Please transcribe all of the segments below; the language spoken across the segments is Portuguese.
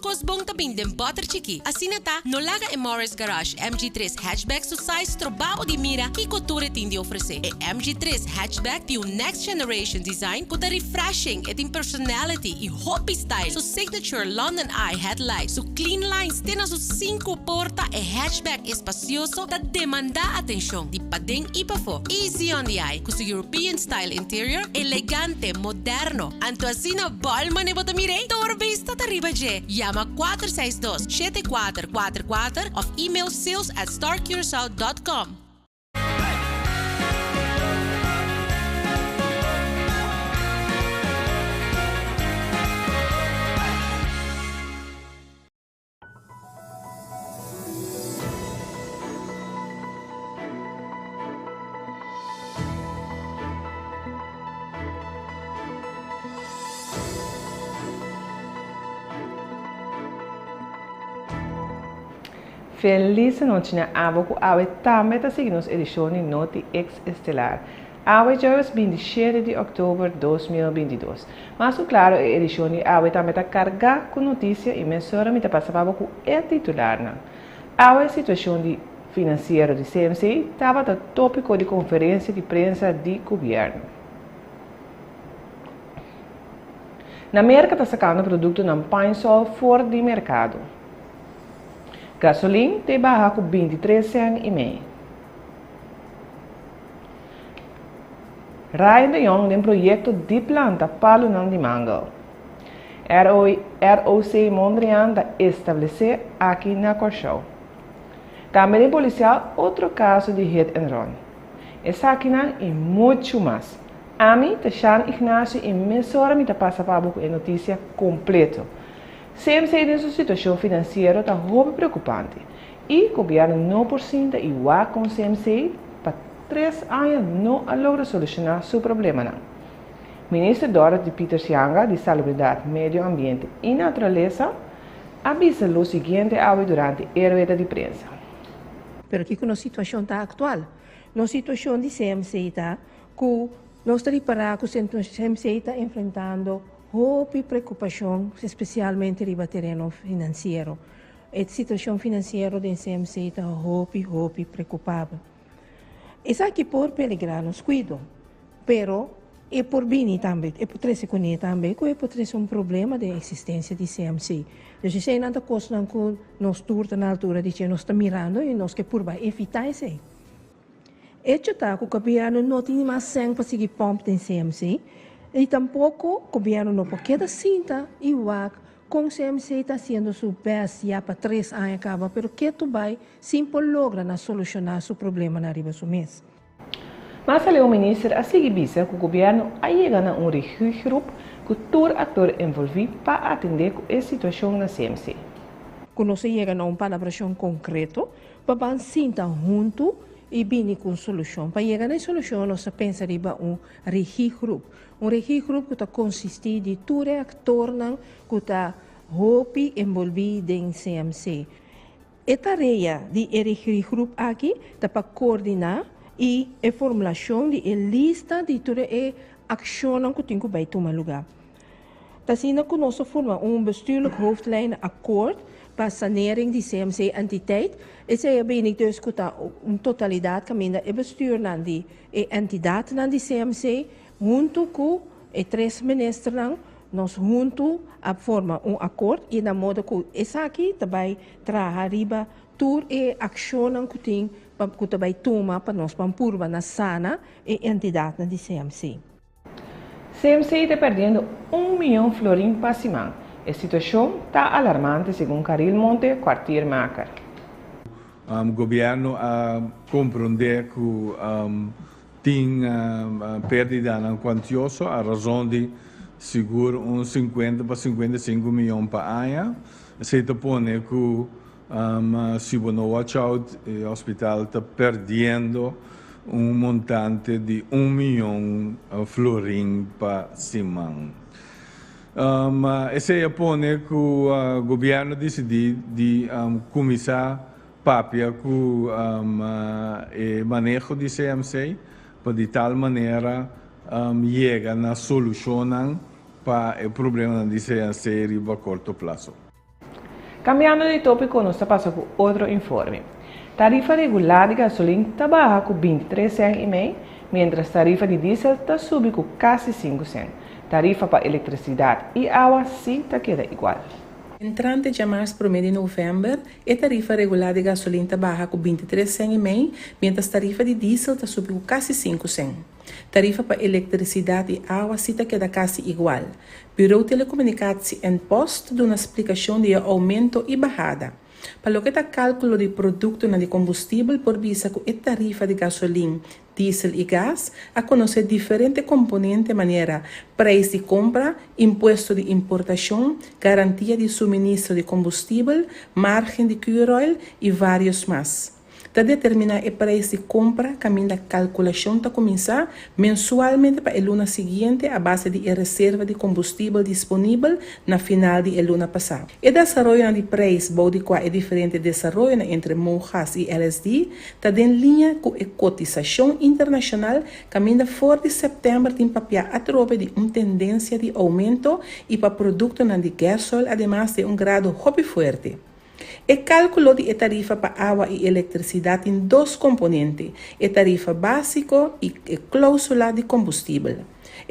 cosbong tabing den butter chiki. Asinata, nolaga e Morris Garage MG3 hatchback su size trabaho di mira que couture tem de oferecer. E MG3 hatchback tem um next generation design com a refreshing e tem personality e hobby style. Su signature London Eye headlight, su clean lines tem su 5 porta e hatchback espacioso da demanda atenção. Di padeng ipafo, easy on the eye, com su European style interior, elegante, moderno. Anto asina balman e botamire, torbista tariba je. Llama 462-7444 of email sales@starcuracao.com. Feliz noite na aboku awe também está seguindo as edições Noti X Estelar. Awe já é 27 de outubro de 2022. Mas claro, a edição awe também está carregada com notícias e mensagens que passa para o titular. A situação financeira do CMC estava no tópico de conferência de imprensa do governo. Na América está sacando produto na Pine-Sol fora do mercado. Gasolina tem barra com 23 cents e meio. Ryan de Jong tem projeto de planta Palo Não de Mango. ROC Mondrian da estabelecer aqui na Corchão. Também policial outro caso de hit and run. Essa aqui e muito mais. A mim, Tachan Ignacio e Mensora me passa para a notícia completa. CMC tem sua situação financeira está muito preocupante e o governo não precisa igual com o CMC para 3 anos não logra solucionar seu problema. Ministro Dorothy Peter Sianga de Salubridade, Meio Ambiente e Natureza avisa o seguinte durante a rueda de imprensa. Pero aqui com a situação está atual, a situação de CMC está que nós estamos para que o CMC está enfrentando houve preocupação, especialmente no terreno financeiro. A situação financeira do CMC está houve preocupada. Isso aqui por peligranos cuido, pero e por bem também, e por três segundos também, que é por três problema de existência de CMC. Então, se é nada coisa que nós turta na altura de que nós estamos mirando e nós que por vai evitar isso. Isso está que o governo não tem mais sangue para seguir pompa de CMC. E tampouco o governo não pode dar cinta igual com o CMC está sendo seu best já para 3 anos acaba, pero que tu vai sempre logra solucionar seu problema na riba do mês. Mas o ministro a seguir visa que o governo a chegar a regiogrupo com todo ator envolvido para atender a situação na CMC. Quando nós chegamos a uma palabração concreta, para cinta junto e bem com solução. Para chegar na solução, nós pensamos em regiogrupo. Regiogrupo que está consistir de todos os atores que está envolvido em CMC. A tarefa de regiogrupo aqui está para coordenar e a formulação de lista de todas as ações que tem que tomar lugar. Assim, nós formamos bestuurlijk hoofdlijn akkoord para sanering de CMC entiteit. Esse é bem dus que está totalidade caminho e bestuur na de entidade na de CMC junto com os 3 ministros nós junto a forma acordo e na modo que essa aqui também traz arriba tour e ação que tem que também toma para nós para purba na sana e entidade na de CMC. CMC está perdendo 1 milhão de florins para cima. A situação está alarmante, segundo Caril Monte, quartier Macar. O governo compreende que tem perda quantiosa a razão de seguro uns 50 para 55 milhões para ano. Se põe que se no watch out, o hospital está perdendo montante de 1 milhão de florins para cima. Esse põe que o governo decidiu de começar papia com o manejo de CMC para de tal maneira chegar na solução para o problema de CMC a curto prazo. Cambiando de tópico, nos passa com outro informe. Tarifa regular de gasolina está baixa com 23 cents e meio, mientras tarifa de diesel está subindo com quase 5 cents. Tarifa para eletricidade e água sim está queda igual. Entrante de março para o mês de novembro, a tarifa regular de gasolina está baixa com 23 cents e meio, mientras tarifa de diesel está subindo com quase 5 cents. Tarifa para eletricidade e água sim está queda quase igual. Bureau de Telecomunicações em Post dá uma explicação de aumento e bajada. Para o que está cálculo de produto de combustível por visa com a tarifa de gasolina, diesel e gás, a conhecer diferentes componentes de maneira preço de compra, imposto de importação, garantia de suministro de combustível, margem de crude oil e vários mais. Para determinar o preço de compra, caminho da calculação está começar mensualmente para a luna seguinte a base de reserva de combustível disponível na final de luna passada. O desenvolvimento de preço, bode qual é diferente desenvolvimento entre Mojas e LSD, está em linha com a cotização internacional caminho da 4 de setembro tem papel através de uma tendência de aumento e para produtos de gasol, además de grado hobby forte. O cálculo de tarifa para água e eletricidade tem dois componentes, a tarifa básica e a cláusula de combustível.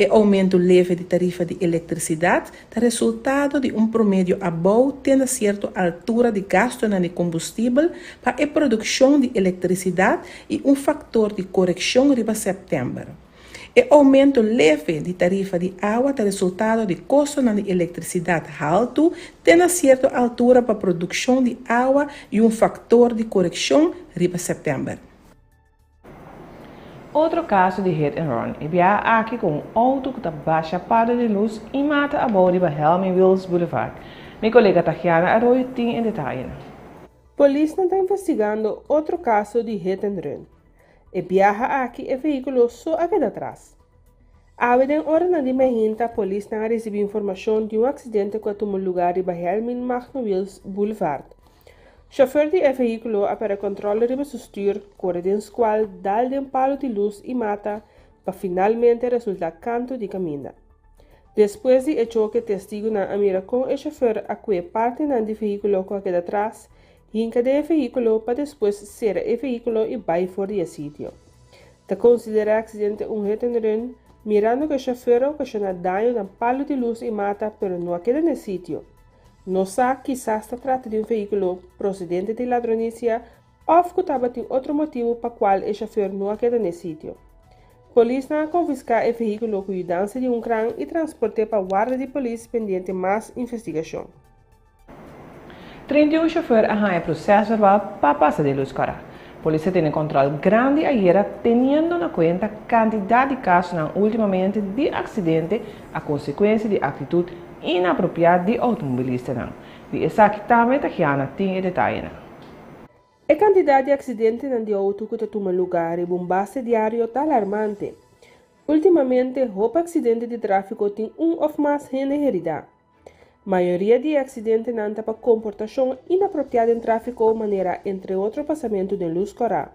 O aumento leve de tarifa de eletricidade é resultado de promédio abaixo tendo certa altura de gasto de combustível para a produção de eletricidade e fator de correção riba setembro. O aumento leve de tarifa de água é resultado de custo de eletricidade alto, tendo certa altura para a produção de água e fator de correção riba setembro. Outro caso de hit and run é aqui com auto que baixa para de luz e mata a bordo de Helmy Wills Boulevard. Minha colega Tatiana Arroyo tem em detalhe. Polícia está investigando outro caso de hit and run. E viaja aqui e veículo só aqui atrás. A hora de mehinta, a polícia não recebeu informação de acidente que tomou lugar em Helmin Wills Boulevard. O chauffeur de veículo para controlar o sustur, corre de qual dá de palo de luz e mata, para finalmente resultar canto de caminho. Depois de choque, testigo na mira com o chauffeur a que parte do veículo que aqui atrás, hinca de veículo para depois ser o veículo e vai fora do sítio. Te considera acidente hit and run, mirando que o chauffeur ocasiona daño no palo de luz e mata, pero não queda no sítio. Não sabe quizás se trata de veículo procedente de ladronícia ou que estava tem outro motivo para qual o chauffeur não queda no sítio. Polícia confisca o veículo com ajuda de crã e transporte para a guarda de polícia pendente mais investigação. 31 chauffeur arranha processo verbal para passar de luz cara. Polícia tem controle grande ayer, tendo em conta a quantidade de casos ultimamente de acidente a consequência de atitude inapropriada de automobilista. De exatamente Tatiana tem detalhe. A quantidade de acidentes de auto que toma lugar em base diário está alarmante. Ultimamente, o acidente de tráfego tem ou mais generalidade. A maioria de acidentes não para comportação inapropriada em tráfego, maneira entre outros passamento de luz cora.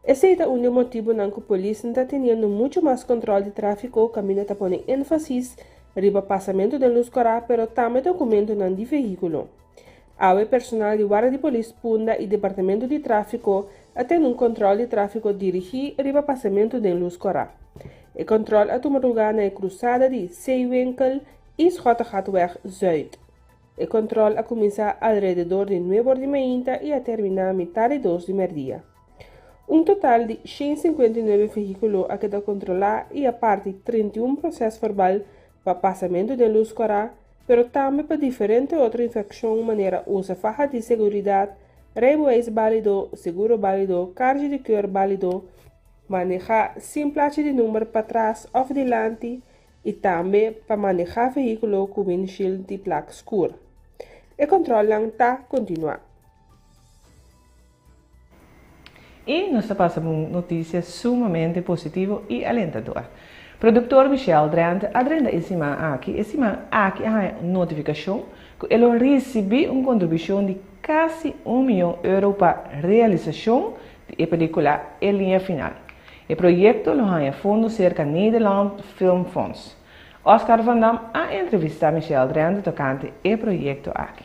Esse é um motivo que a polícia está tendo muito mais controle de tráfego, caminho está pondo ênfase no passamento de luz cora, pero também documento não de veículo. O personal de guarda de polícia Punda e departamento de tráfego tem controle de tráfego dirigido no passamento de luz cora. O controle a tomar lugar na cruzada de Zeewinkel e Schottengatweg Zuid. O controle a começar alrededor de 9 de manhã e a terminar a metade de 2 de meio-dia. Total de 159 veículos a queda controlar e a parte 31 processo verbal para passamento de luz cora, pero também para diferentes outras infecções, maneira usa faja de segurança, rebués válido, seguro válido, carga de cor válido, manejar sem placa de número para trás ou delante e também para manejar veículo com windshield de placa escura. O controle está continuar. E nós passamos uma notícia sumamente positiva e alentadora. Produtor Michel Drent adrenda esse semana aqui a notificação que ele recebeu uma contribuição de quase €1 milhão para a realização da película em linha final. O projeto lo ganha fundo cerca Nederland Film Fonds. Oscar Van Dam a entrevistar Michel Drent tocante o projeto aqui.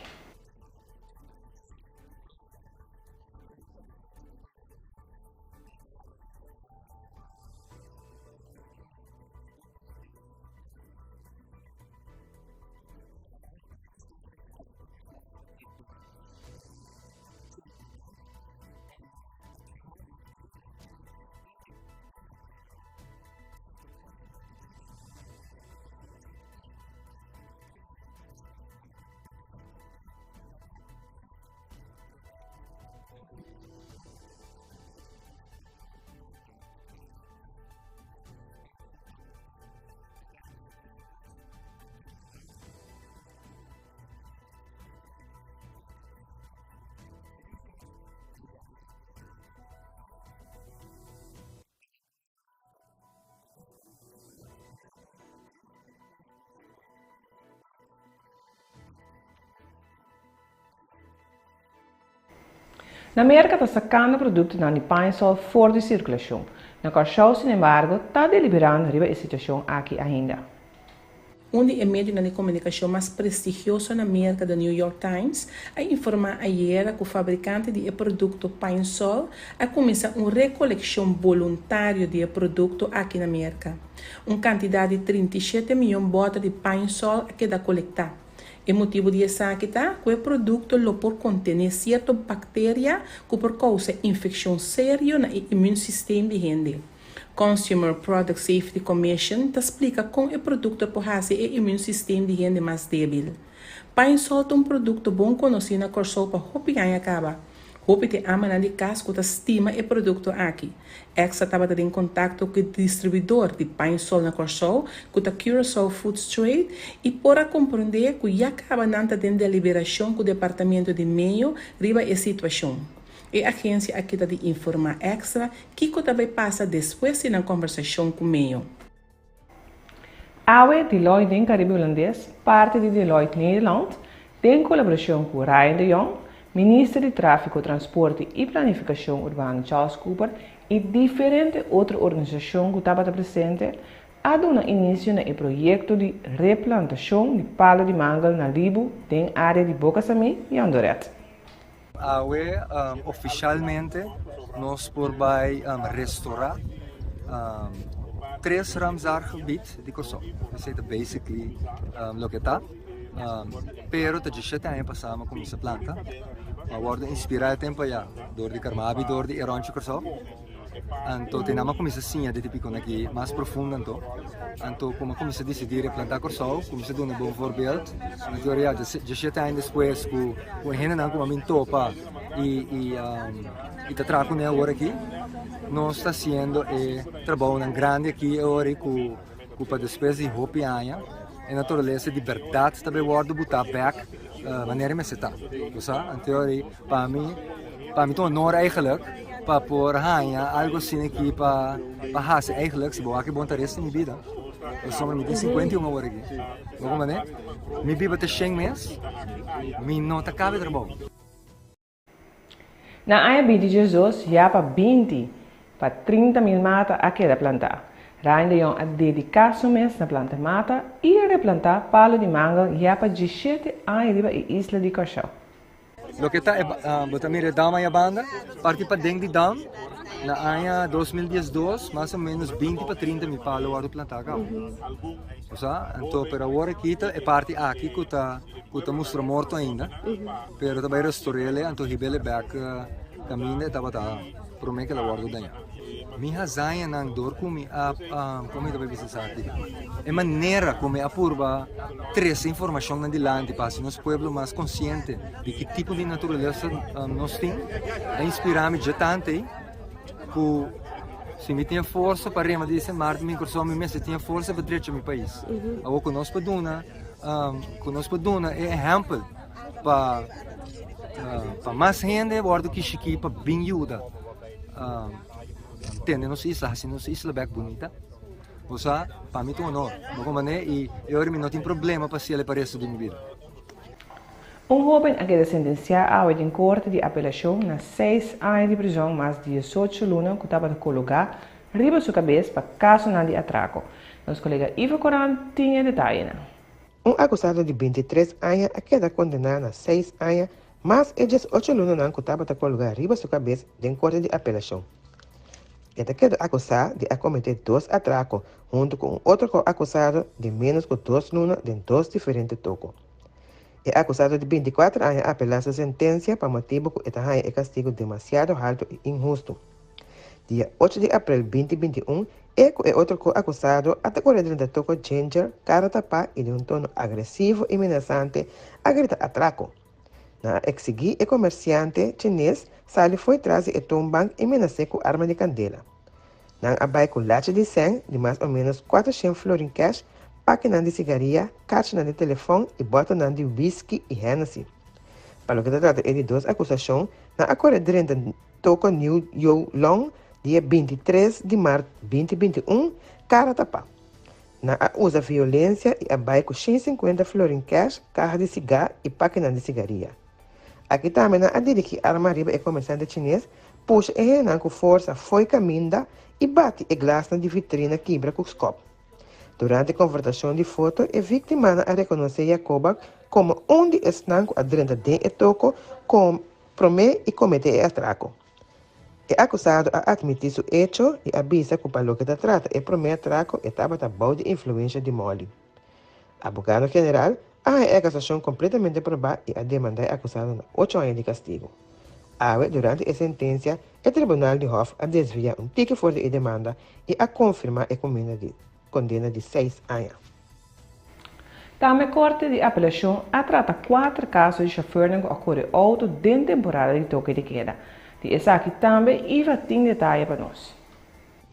Na América está sacando produtos na Painsol fora de circulação. Na Corchou, sin embargo, está deliberando sobre a situação aqui ainda. Um dos meios de comunicação mais prestigiosos na América, do New York Times, a informar ayer que o fabricante de produto Painsol a começar uma recoleção voluntária de produto aqui na América. Uma quantidade de 37 milhões de botas de Painsol que da coletar. O motivo disso é que o produto lo por conter certa bactéria que por causa infecção séria no immune sistema de gente. Consumer Product Safety Commission te explica como o produto pode fazer o immune sistema de gente mais débil. Painsol é um produto bom conhecido na Corchou para hopiar acaba. Hopi te ama de caso que te estima o produto aqui. Exa estava em contato com o distribuidor de Painsol na Corchou, com a Curaçao Foods Trade, e para compreender que já acaba nanta de deliberação com o Departamento de Meio riba a situação. A agência aqui de informar extra que também passa depois na conversação com o meio. A Deloitte em Caribe Holandês, parte de Deloitte Nederland, em colaboração com Ryan de Jong, Ministro de Tráfego, Transporte e Planificação Urbana Charles Cooper e diferentes outras organizações que estavam presentes, a dar início no projeto de replantação de palo de manga na Libo, na área de Bocasami e Andoret. Oficialmente nós por restaurar 3 Ramsar gebied de Corchou. Isso é basically o que está. Pero te já tem passado com essa planta. Agora inspirado tempo já, dor de Carmabi, dor de Eronchi Corchou. Então temos como essa sinha de tipo aqui mais profunda então como começa a decidir plantar Corchou, começa a dar um bom exemplo. Na teoria já tem depois com a gente não como a mim topa e te trago né agora aqui. Nós está fazendo trabalho grande aqui agora com a despesa de roupa e a natureza de verdade também guarda botar back maneira me está. Então teoria para mim então honor eigenlijk para por algo assim aqui para fazer eigenlijk se boa que bom interesse na minha vida. Eu sou me 51 agora aqui. Como né? Me biba te 100 mês. Me não tá cabe trabalho. Na área de Jesus, já para 20 para 30 mil mata a cada plantar. Ryan de Jong a dedicar seu mês na planta mata e a replantar palo de manga já para 17 anos a isla de Corchou. Lo que está é botamir dama a banda, parte para dentro de dam, na ano 2012, mais ou menos 20 para 30 mil palo a plantar cá. Então, para agora aqui é parte aqui que está mostra morto ainda, pero também restaurele, então ribele back caminho estava para mim que ela guarda daí. Minha zaia não dor como como é que você aqui. É maneira como a purba traz informação na dilante para nos pueblos mais consciente de que tipo de natureza nós temos. A inspirar-me já tanto que se me tinha força para rema dizer Martin me cursou me se tinha força para direito meu país. Agora conosco dona é exemplo para mais gente guarda que chiqui para bem ajuda. Entende? Nossa isla back bonita. Para mim é um honor. E eu não tenho problema para se ele pareça de minha vida. Jovem a queda sentenciado em corte de apelação na 6 anos de prisão mais 18 lunas que estava colocado riba sua cabeça para caso de atraco. Nosso colega Ivo Coran tinha detalhes. Acusado de 23 anos a queda condenado a 6 anos mais 18 lunas que estava colocado riba sua cabeça em corte de apelação. Ele queda acusado de cometer 2 atracos junto com outro acusado de menos que 2 lunas em 2 diferentes tocos. É acusado de 24 anos a apelar sua sentença para motivo que é castigo demasiado alto e injusto. Dia 8 de abril de 2021, é outro acusado a decorrer de toco ginger, cara tapa e de um tono agressivo e ameaçante a gritar atraco. Na exigir o comerciante chinês, Sally foi trazer e tombang e ameaçou com arma de candela. Na abai com latte de 100 de mais ou menos 400 florins cash, máquina de cigarrilha, caixa de telefone e botão de whisky e Hennessy. Para o que trata de 2 acusações, na acorrente de toco New Yo Long, dia 23 de março de 2021, cara tapa. Na usa violência e abai com 150 florins cash, carro de cigarro e máquina de cigarrilha. Aqui também a dirigir armariba e comerciante chinês, puxa e renan com força foi caminda e bate e glass na vitrina quebra com scope. Durante a conversação de foto, a vítima a reconhecer Jacoba como onde está a drenda de e toco com promete e comete atraco. É acusado a admitir seu hecho e avisa que o que trata e promete atraco e estava a de influência de Molly. Abogado general, a acusação completamente provada e a demanda é acusado de 8 anos de castigo. Durante a sentença, o Tribunal de Hof a desvia ticket for de demanda e a confirma a condena de 6 anos. Também a Corte de Apelação a trata 4 casos de chauffeur que ocorreu auto dentro da temporada de toque de queda. De essa aqui também e vai ter detalhes para nós.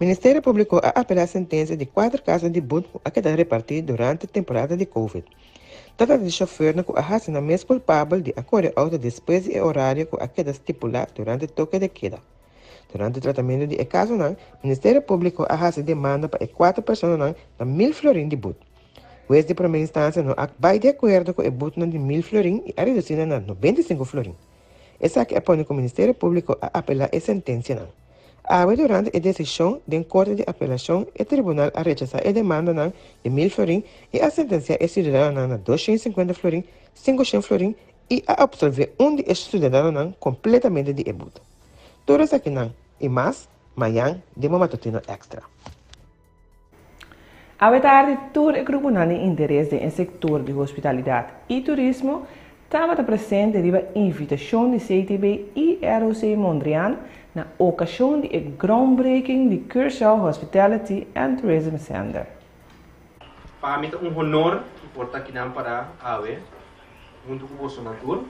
O Ministério Público a apelar a sentença de 4 casos de buto a quedar repartido durante a temporada de Covid. Trata de chauffeur que a mês culpável de ocorrer auto depois do horário que a queda estipulado durante o toque de queda. Durante o tratamento de caso, o Ministério Público a demanda para 4 pessoas de 1.000 florins de buto. O juiz de primeira instância não vai de acordo com o buto de 1.000 florins e a redução de 95 florins. Essa aqui aponta que o Ministério Público a apelar a sentença. Durante a decisão da Corte de Apelação, o Tribunal a rechazar a demanda de 1.000 florins e a sentença é cidadão de 250 florins, 500 florins e a absolver de cidadão completamente de buto. Tudo isso aqui e mais, amanhã, de uma matutino extra. A tarde, todo o grupo de interesse no setor de hospitalidade e turismo estava presente na invitação de CTB e ROC Mondrian na ocasião do groundbreaking de Curaçao Hospitality and Tourism Center. Para mim é honor portar aqui para a AWE, junto com o Bolsonaro.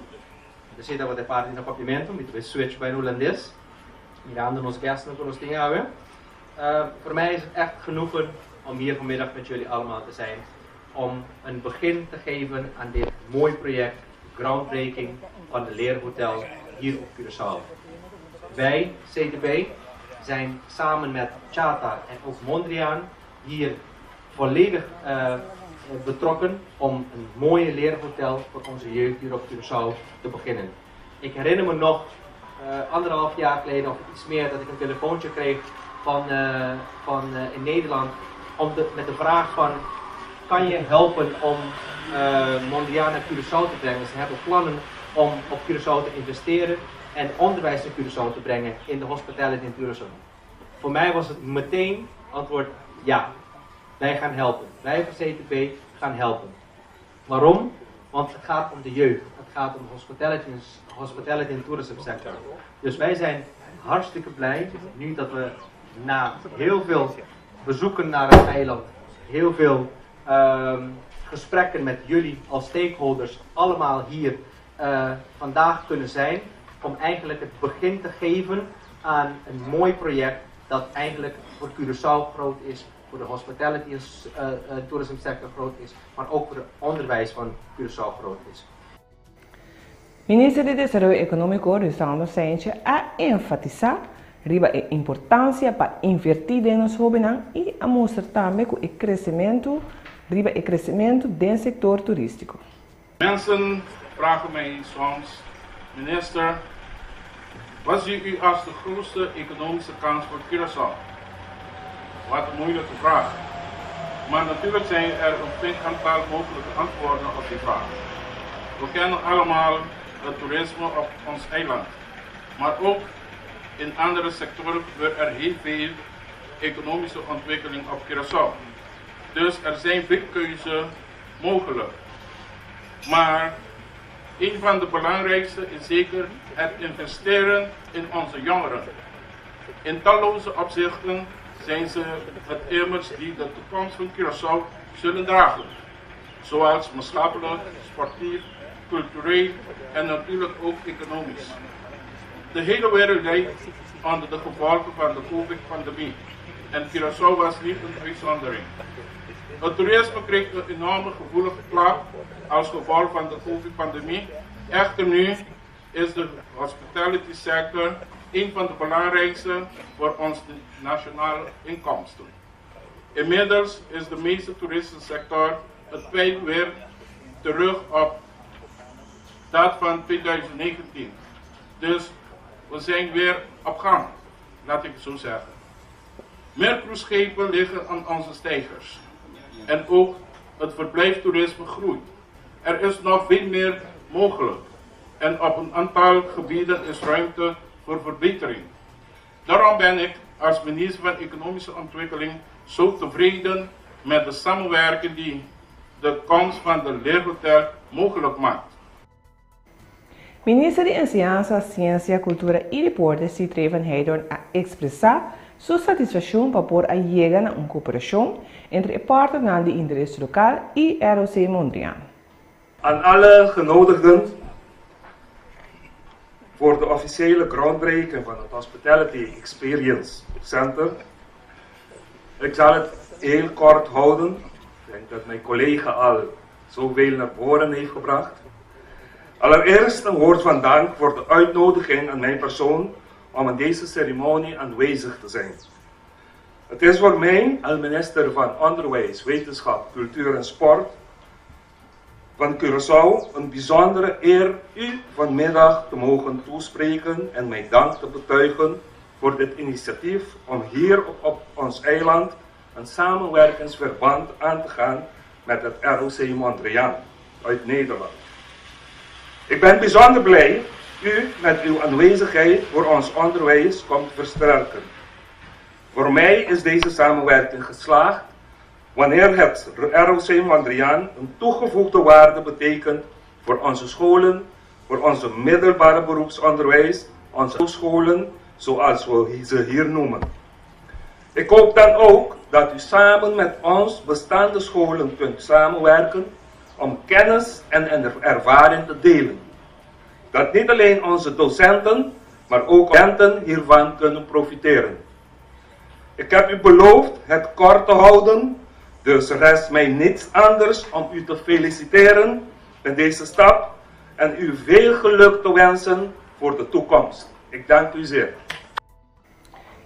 Eu sei que vai ter parte do cumprimento, me trouxe switch bij holandês, mirando nos gasten que nós temos a AWE. Voor mij is het echt genoegen om hier vanmiddag met jullie allemaal te zijn, om een begin te geven aan dit mooi project, groundbreaking van de Leerhotel hier op Curaçao. Wij, CTB, zijn samen met Chata en ook Mondrian hier volledig betrokken om een mooie leerhotel voor onze jeugd hier op Curaçao te beginnen. Ik herinner me nog 1,5 jaar geleden of iets meer dat ik een telefoontje kreeg van in Nederland met de vraag van kan je helpen om Mondrian naar Curaçao te brengen. Ze hebben plannen om op Curaçao te investeren en onderwijs naar Curaçao te brengen in de hospitality en tourism. Voor mij was het meteen antwoord ja, wij gaan helpen. Wij van CTB gaan helpen. Waarom? Want het gaat om de jeugd. Het gaat om de hospitality en tourism sector. Dus wij zijn hartstikke blij nu dat we na heel veel bezoeken naar het eiland, heel veel gesprekken met jullie als stakeholders allemaal hier vandaag kunnen zijn om eigenlijk het begin te geven aan een mooi project dat eigenlijk voor Curaçao groot is, voor de hospitality en tourism sector groot is, maar ook voor het onderwijs van Curaçao groot is. Minister de Desarrollo Económico, Lisandro Sánchez, ha enfatizado riba a importância para invertir em nos jóvenes e a mostrar também que o crescimento do setor turístico. Mensen vragen mij soms, minister, wat ziet u als de grootste economische kans voor Curaçao? Wat een moeilijke vraag. Maar natuurlijk zijn er een flink aantal mogelijke antwoorden op die vraag. We kennen allemaal het toerisme op ons eiland, maar ook in andere sectoren gebeurt er heel veel economische ontwikkeling op Curaçao. Dus er zijn veel keuzes mogelijk. Maar een van de belangrijkste is zeker het investeren in onze jongeren. In talloze opzichten zijn ze het immers die de toekomst van Curaçao zullen dragen. Zoals maatschappelijk, sportief, cultureel en natuurlijk ook economisch. De hele wereld leidt onder de gevolgen van de COVID-pandemie en Curaçao was niet een uitzondering. Het toerisme kreeg een enorme gevoelige klap als gevolg van de COVID-pandemie. Echter nu is de hospitality sector een van de belangrijkste voor onze nationale inkomsten. Inmiddels is de meeste toeristensector het pijl weer terug op dat van 2019. Dus we zijn weer op gang, laat ik het zo zeggen. Meer cruiseschepen liggen aan onze steigers. En ook het verblijftoerisme groeit. Er is nog veel meer mogelijk. En op een aantal gebieden is ruimte voor verbetering. Daarom ben ik als minister van Economische Ontwikkeling zo tevreden met de samenwerking die de komst van de leerhotel mogelijk maakt. Minister de Enseñanza, Ciencia, Cultura y Deportes, Citreven Heidon, a expresar su satisfacción por llegar a una cooperación entre el Personal de Interés Local y ROC Mondrian. Aan alle genodigden voor de officiële groundbreaking van het Hospitality Experience Center. Ik zal het heel kort houden. Ik denk dat mijn collega al zoveel naar voren heeft gebracht. Allereerst een woord van dank voor de uitnodiging aan mijn persoon om aan deze ceremonie aanwezig te zijn. Het is voor mij, als minister van Onderwijs, Wetenschap, Cultuur en Sport van Curaçao, een bijzondere eer u vanmiddag te mogen toespreken en mijn dank te betuigen voor dit initiatief om hier op ons eiland een samenwerkingsverband aan te gaan met het ROC Mondrian uit Nederland. Ik ben bijzonder blij u met uw aanwezigheid voor ons onderwijs komt versterken. Voor mij is deze samenwerking geslaagd wanneer het ROC Mondrian een toegevoegde waarde betekent voor onze scholen, voor onze middelbare beroepsonderwijs, onze scholen zoals we ze hier noemen. Ik hoop dan ook dat u samen met ons bestaande scholen kunt samenwerken om kennis en ervaring te delen. Dat niet alleen onze docenten, maar ook studenten hiervan kunnen profiteren. Ik heb u beloofd het kort te houden, dus rest mij niets anders om u te feliciteren met deze stap en u veel geluk te wensen voor de toekomst. Ik dank u zeer.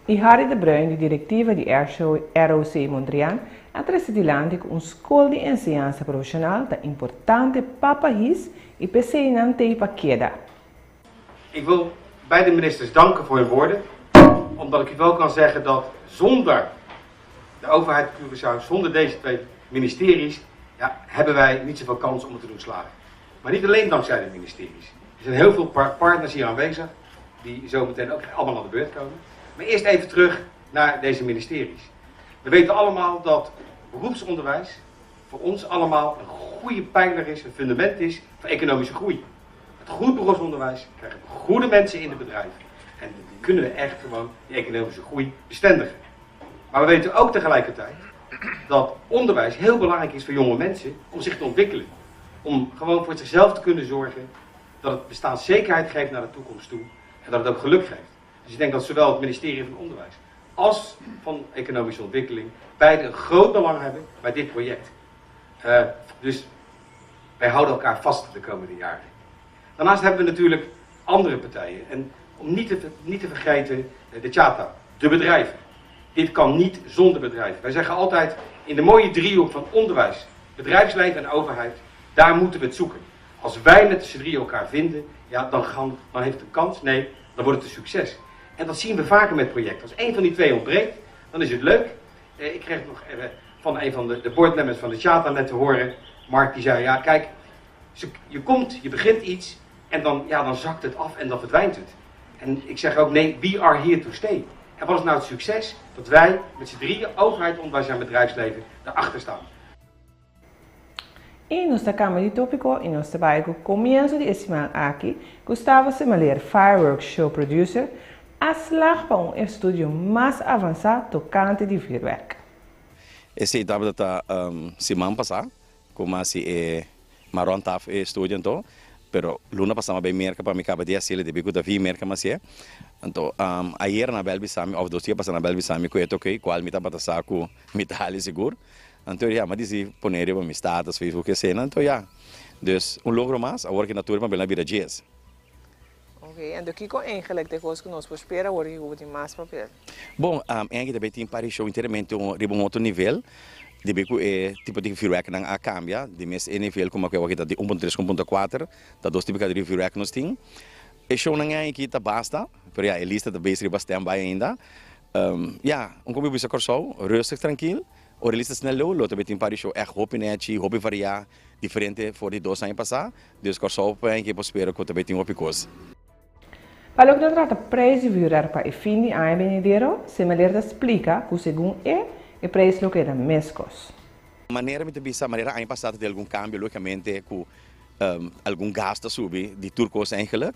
Harry de Bruin, de directiva de ROC Mondrian, atrasitilanti een school de enseñanza profissional dat importante papahis y pesenante paqueda. Ik wil beide ministers danken voor hun woorden, omdat ik u wel kan zeggen dat zonder de overheid Curaçao, zonder deze twee ministeries, ja, hebben wij niet zoveel kans om het te doen slagen. Maar niet alleen dankzij de ministeries. Er zijn heel veel partners hier aanwezig, die zo meteen ook allemaal aan de beurt komen. Maar eerst even terug naar deze ministeries. We weten allemaal dat beroepsonderwijs voor ons allemaal een goede pijler is, een fundament is voor economische groei. Met goed beroepsonderwijs krijgen we goede mensen in de bedrijven. En kunnen we echt gewoon die economische groei bestendigen. Maar we weten ook tegelijkertijd dat onderwijs heel belangrijk is voor jonge mensen om zich te ontwikkelen. Om gewoon voor zichzelf te kunnen zorgen, dat het bestaanszekerheid geeft naar de toekomst toe en dat het ook geluk geeft. Dus ik denk dat zowel het ministerie van Onderwijs als van Economische Ontwikkeling beide een groot belang hebben bij dit project. Dus wij houden elkaar vast de komende jaren. Daarnaast hebben we natuurlijk andere partijen. En om niet te vergeten de Chata, de bedrijven. Dit kan niet zonder bedrijven. Wij zeggen altijd in de mooie driehoek van onderwijs, bedrijfsleven en overheid, daar moeten we het zoeken. Als wij met z'n drieën elkaar vinden, ja, dan heeft het een kans. Nee, dan wordt het een succes. En dat zien we vaker met projecten. Als één van die twee ontbreekt, dan is het leuk. Ik kreeg nog van een van de boardmembers van de Chata net te horen, Mark, die zei, ja kijk, je begint iets en dan zakt het af en dan verdwijnt het. En ik zeg ook, nee, we are here to stay. En wat is nou het succes? Dat wij met z'n drieën, overheid, onderwijs en bedrijfsleven, daarachter staan. En nuestra cama de tópico y nuestro trabajo comienzo de estimal aquí, Gustavo Semalier, Fireworks Show Producer, a slag para un estudio más avanzado tocante de vuurwerk. Essa etapa da semana passada, como se maron taf estudio então, pero luna passada bem merca para me acaba de assistir de bico da vi merca mas é. Então, ayer na Belbisami, ou 2 dias passando na Belbisami, que eu toquei, qual me tá para saco, me tá ali seguro. Então, ja, maar die poneren op mijn status, Facebook en então, ja. Dus, een logro mais, agora que natuur maar bem na vida dias. Okay, en de kiko eigenlijk de coisas que nós espera hoje o de mais papel. Bom, ainda também tem para show inteiramente um outro nível. Debe que é tipo de feedback não a cambia, de mês NFL como que eu aqui de 1.3 com 1.4, da dois tipos de feedback nós tem. E show não é aqui tá basta, pero a lista da base riba stand by ainda. Como bisa corso, rustig tranquilo. O lista snel lo também tem para show é hope net, hope variar diferente for de 2 anos passar. Deus corso para que espero que também tem hope coisa. Para o que trata preço virar para o fim de ano venidero, se me ler explica que segundo o preço lo que era mescos. Maneira ano passado de algum cambio logicamente com algum gasto subir de turcos eigenlijk.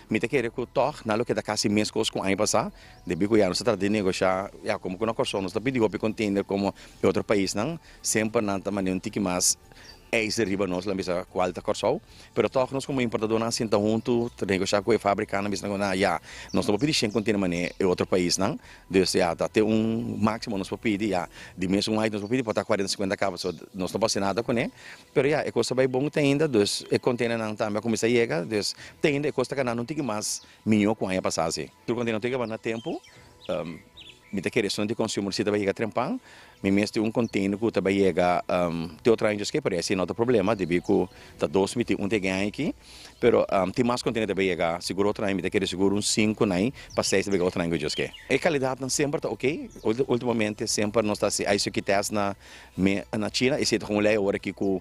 Me te querer que toch na lo que da quase mescos com ano passado, de bico já nós de negociar, como que nós corso nós pedi hope contender como outro país não, sempre nanta maneira um tique mais eis riba nós lá bisa qualta corso, pero toch nós como importador nós senta junto, negociar com a fábrica na bisa na nós não pedi sem container mané é outro país não, dus até máximo nós pedi de mês nós pedi para 40-50 cabos, nós não passa nada com ele, pero é coisa bem bom tem ainda, dus é container não também começa a chegar, dus tem ainda costa que não tem mais minho com a passar assim, tu container tem que na tempo, me te querer de consumo se também chega trempang, me mesmo container que também chega te outra ainda que parece não tem problema, de bico tá 2021 tem ganho aqui, pero tem mais container também chega seguro outra ainda me te querer seguro 5 nem para 6 também outra ainda just que. A qualidade não sempre tá ok, ultimamente sempre nós tá se isso que teste na China e se como lá agora aqui com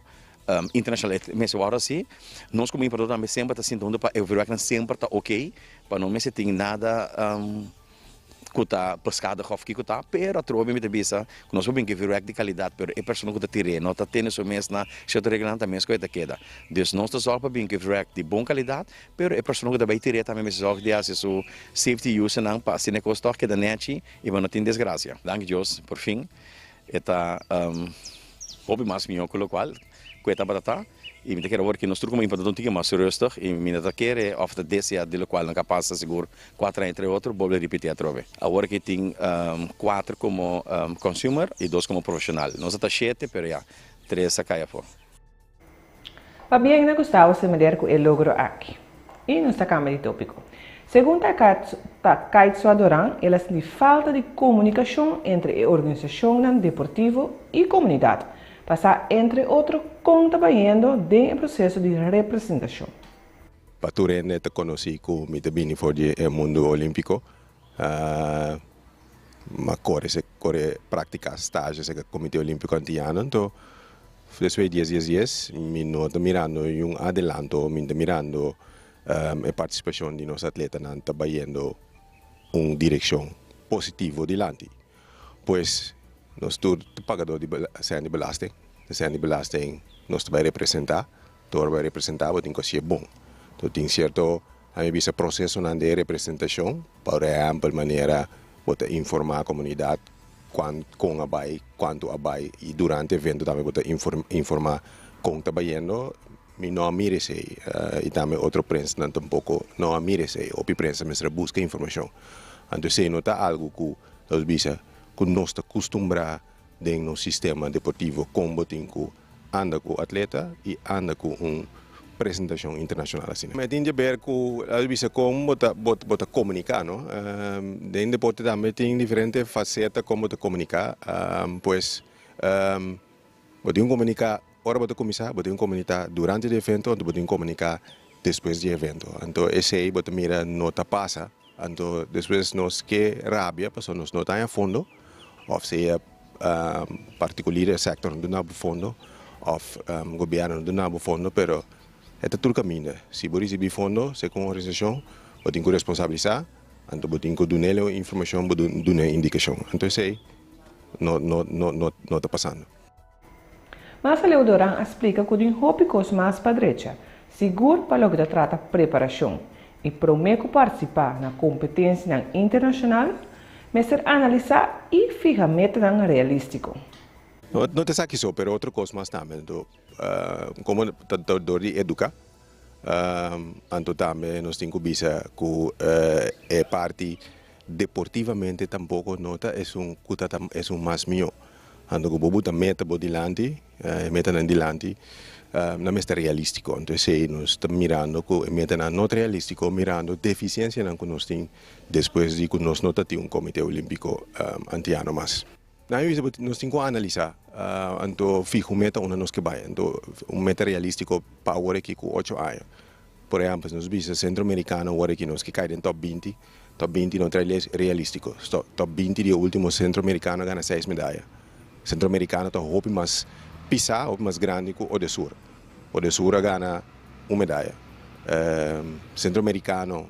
internacional, mas agora assim, nós como importador também sempre tá sentindo para eu ver que sempre tá ok, para não me se tem nada kuta pescada hof ki kuta pero trove mi te bisa nós vamos que vir de qualidade pero é pessoa que tire nota tem so mês na certo regulamento mês que está queda dus nós tá só para bem que vir de boa qualidade pero é pessoa que também tire também mês de acesso safety use não para se necosto que da net e não tem desgraça danke Deus por fim eta hobby mais minho com o qual cueta batata e me quero ver que nós como importador tem mais rustig e me não quer of the desse de qual não capaz seguro 4 entre outro vou repetir a trove agora que tem 4 como consumer e 2 como profissional nós está 7 pero 3 a caia fora. Para bem na Gustavo se me der com o logro aqui e não está cama de tópico. Segundo a Kaitso Adoran, elas têm falta de comunicação entre a organização deportiva e a comunidade. Passar, entre outros, com trabalhando no processo de representação. Paturene te conheci com o bini for o mundo olímpico, mas corre praticar estágios no Comitê Olímpico Antiano, então después de 10 días, me nota mirando um adelanto, me mirando a participação de nossos atletas na trabalhando uma direção positiva adiante. Pois nós todos pagador de belasting, nós vai representar, todo vai representar, tem que ser bom. Então tem certo, a minha vista processo de representação, para exemplo, maneira de informar a comunidade com a bai, quanto a bai e durante o evento também de informar com trabalhando, me não mire sei e também outro prensa não tampouco não mire sei, o prensa mas busca informação. Então se nota algo que nós bisa que nós está acostumbrado dentro do sistema deportivo como tem que anda com o atleta e anda com uma apresentação internacional assim. Mas tem que ver com a visa como bota comunicar, não? Dentro do deporte também tem diferentes facetas como comunicar, pois bota comunicar hora bota começar, bota comunicar durante o evento, bota comunicar depois do evento. Então esse aí bota mira nota passa, então depois nós que rabia, porque nós não tá a fundo. Of seja particuliere sector não dá fundo, of governo não dá fundo, pero é tudo caminho. Se você receber fundo, se com organização, você tem que responsabilizar, então você tem que dar informação, dar indicação. Então sei, não está passando. Mas a Leodoran explica que tem tópicos mais para a direita, seguro para o que trata preparação e promete participar na competência internacional. Mas analisar e fijar metas realístico. Não te sabe só, mas outra coisa mais também, como de educar, então também nós temos que ver que a parte deportivamente tampouco nota é mais melhor. Então que bobuta meta bodilante, meta andilante, não é realístico. Então se nós estamos mirando que meta não é realístico, mirando deficiência que nós temos depois de que nós não temos comitê olímpico antiano mais. Nós temos que analisar anto fijo meta una nos que vai, anto meta realístico para agora que com 8 anos. Por exemplo, nós vimos centro-americano agora que nos que cai em top 20 não traz realístico. Top 20 de último centro-americano ganha 6 medalhas. Centro-americano tá roupa mais pisar, roupa mais grande que o de Sur. O de Sur ganha 1 medalha. Centro-americano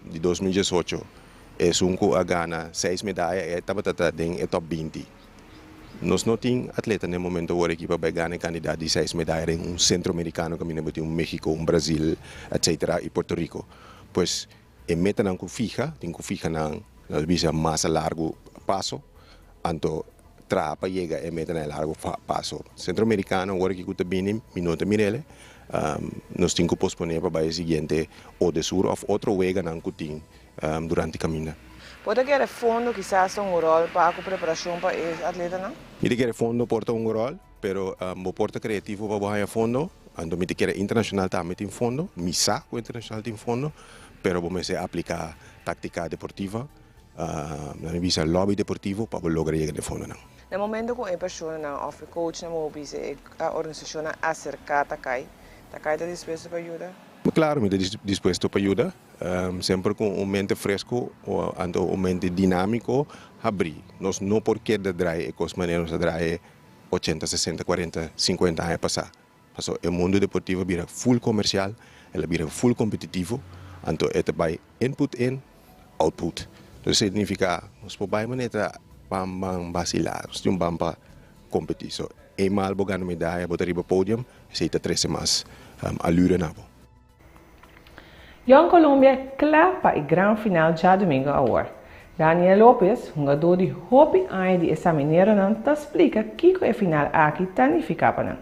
de 2018 é um que ganha 6 medalhas e estava em top 20. Nós não temos atleta no momento agora que vai ganhar candidato de 6 medalhas em centro-americano, como no México, Brasil, etc. e Porto Rico. Pois, a meta não fica, tem que ficar na visa mais largo passo, então trapa chega a meta na largo passo. Centro-americano agora que está bem minuto mirele, nós temos que posponer para o seguinte ou de Sur ou outro vega não que tem durante a caminhada. Pode querer fundo quizás um rol para a preparação para os atletas, não? Me quer fundo porta um rol, pero o porta criativo para ganhar fundo, ando me quer internacional também tem fundo, misa o internacional tem fundo, pero vamos a aplicar tática deportiva, na visa lobby deportivo para lograr chegar de fundo não. No momento que a pessoa não, ou coach não mobile, a organização acercada cai, está disposto para ajudar? Claro, me estou disposto para ajudar. Sempre com mente fresco ou mente dinâmico, abrir. Nós não porque de drive, com maneiras de drive 80, 60, 40, 50 anos passar. Passou o mundo deportivo vira full comercial, ele vira full competitivo, então é vai input in, output. Isso significa nós podemos maneta bam vacilar, nós temos bam para competir. So, mal bo ganhar medalha, botar riba podium, aceita 13 mais alura nabo. Young Colômbia claro para o grande final já domingo agora. Daniel Lopes, jogador de Hopi Ai de essa maneira, não te explica que é a final aqui tanifica para não.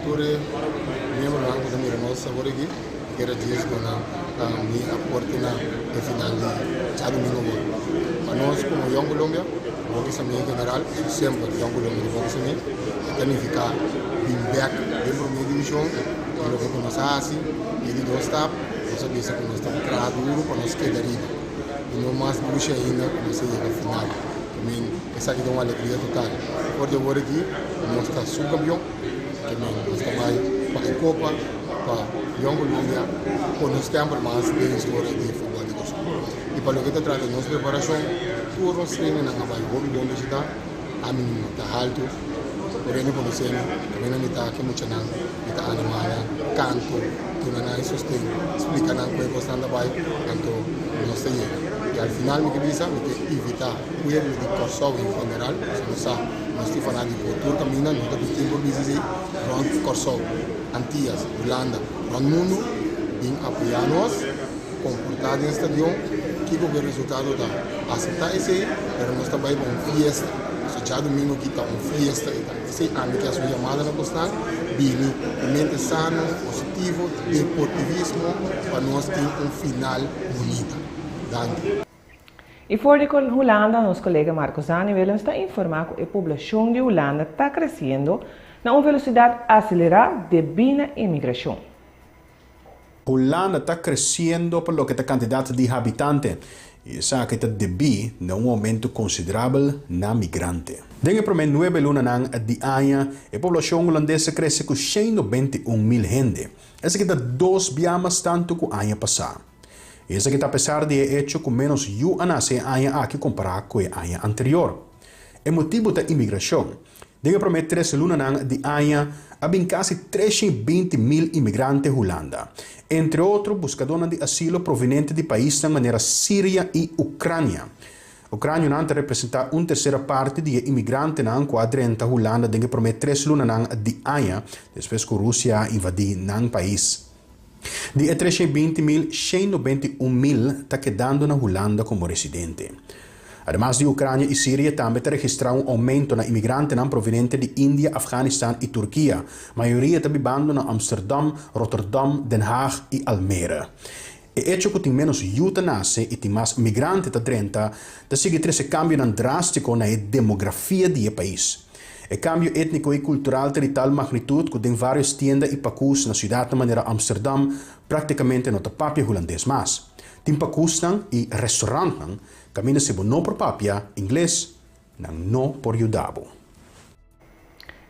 Ture, membro lá do Miramos agora aqui, que era dias quando me aporte na final de já domingo agora. Para nós como Young Colômbia, vamos ser em general, sempre Young Colômbia vamos ser tanificar, bem back, bem para minha divisão, lo que nós fazemos. Ele não está, nós sabemos que nós estamos trabalhando para nós quedar aí. E não mais busca ainda para nós chegar ao final. Também, essa aqui dá uma alegria total. Por agora aqui, nós estamos subcampeão. Também, nós estamos para a Copa, para Young Colômbia, por nós temos mais de história de futebol de Costa. E para o que está trazendo nossa preparação, todos os treinos na Havaí, o Hobby Donde está, a mim está alto. Porém, quando você também não está aqui muito não, está animada, canto, tudo na sustento, explica na coisa que está vai, então não sei. E ao final me diz, me que evitar o erro de Corsol em general, se não sabe, nós estamos falando de cultura caminha, não está pedindo por dizer, pronto, Corsol, Antillas, Holanda, pronto mundo, vem apoiar nós, comportar em estadião, que o resultado dá. Aceitar esse aí, mas nós também vamos fiesta. Já domingo aqui está uma festa, esse ano que a sua chamada na Costa, bem, mente sano, positivo, deportivismo, para nós ter final bonito. Danke. E fora de Holanda, nosso colega Marcos Anivel está informando que a população de Holanda está crescendo na uma velocidade acelerada devido à imigração. Holanda está crescendo por lo que a quantidade de habitantes. E essa que está debi na um aumento considerável na migrante. Dengue para 9 lunas de ano, a população holandesa cresce com 191.000 gente. Essa que está 2 vezes tanto que o ano passado. Essa que está apesar de hecho com menos anos em ano aqui comparado com o ano anterior. O motivo da imigração. Dengue para 13 lunas de ano, havia quase 320.000 imigrantes na Holanda. Entre outros, buscadores de asilo provenientes de países de maneira Síria e Ucrânia. A Ucrânia não representa uma terceira parte de imigrantes na quadrante Holanda, dengue para 13 lunas de ano, depois que a Rússia invadiu o país. De 320.000, 191.000 está quedando na Holanda como residente. Además de Ucrânia e Síria, também está registrado um aumento na imigrantes provenientes de Índia, Afeganistão e Turquia. A maioria está vivendo na Amsterdam, Rotterdam, Den Haag e Almere. E hecho que tem menos eutanase e tem mais migrantes da 30, da sigue esse cambio drástico na demografia do país. O cambio étnico e cultural tem tal magnitude que tem várias tendas e pacus na cidade de maneira Amsterdam, praticamente não tem papia holandês mais. Tem pacus e restaurantes caminha se não por papia inglês não por Yudabo.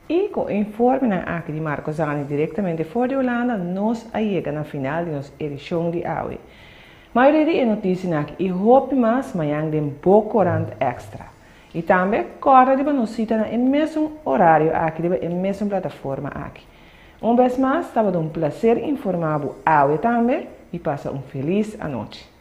E com o informe aqui de Marco Zani diretamente fora de Holanda, nós chegamos na final de nossa edição de AWE. A maioria das notícias aqui e hope mais amanhã de Bocorant Extra. E também, corre de nos cita no mesmo horário aqui, na mesma plataforma aqui. Vez mais, estava um prazer informar a AWE também e passa feliz noite.